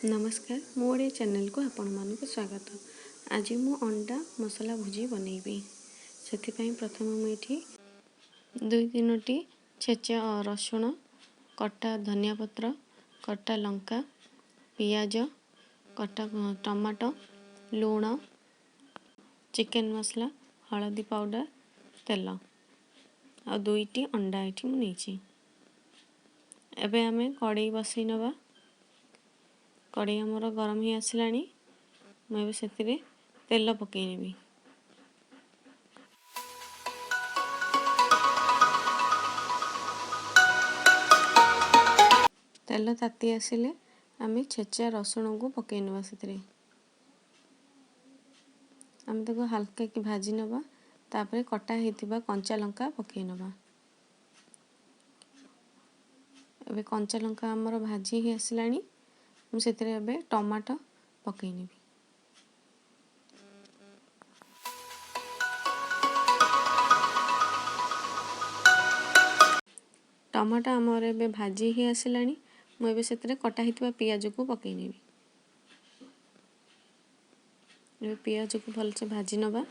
नमस्कार मोर चैनल को आपण मानक स्वागत। आज मु अंडा मसला भुजी बनैबी। से प्रथम मुझे 2-3टी छेचा रसुण, कटा धनिया पत्र, कटा लंका, पियाज, कटा टमाटो, लूण, चिकेन मसला, हलदी पाउडर, तेल आ 2टी अंडा ये मुझे। एबे आमे कड़ाई बसई नवा। कड़ाई आमर गरम ही आसलानी। मुझे से तेल पकईनेबी। तेल ताती आसिले आमे छेचा रसुण को पकई नवा। से आम ताको हल्का कि भाजी नवा। तापरे कटा हेतिबा कंचा लंका पकई नवा। एबे कंचा लंका आमर भाजी ही आसलानी। मुझे टमाटो पकईनेबी। टमाटो आमर एबे भाजी ही आसलानी। मुझे से कटा हेतिबा पियाज को पकईनेबी। एबे पियाज को भलसे भाजी नवा।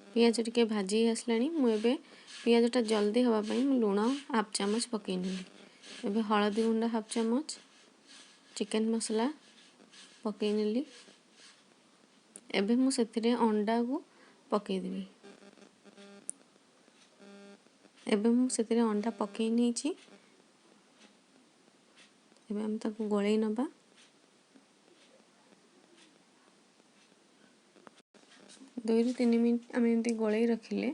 पियाज टिके भाजी आसलानी। मुझे पियाजटा जल्दी हवापाई लुण हाफ चामच पकईनेली। एबे हलदी गुंडा हाफ चामच, चिकेन मसला पकईनेली। एबे मु सेथिरे अंडा को पकईदेबी। एबे मु सेथिरे अंडा पकई नेछि। एबे हम ताको गळेई नबा। 2-3 मिनिट आम एमती गलई रखिले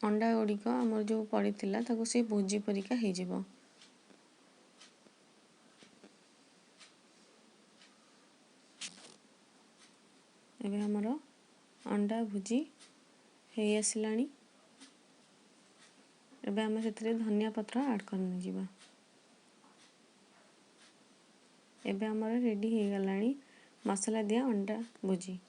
अंडा गुड़िक आमर जो पड़ी ताको से भुजी परिका हो जिवो। एबे हमर अंडा भुजी हो आसलानी। एबे आम से धनिया पत्र ऐड करने जिबा। एबे हमर रेडी हो गलानी मसला दिया अंडा भुजी।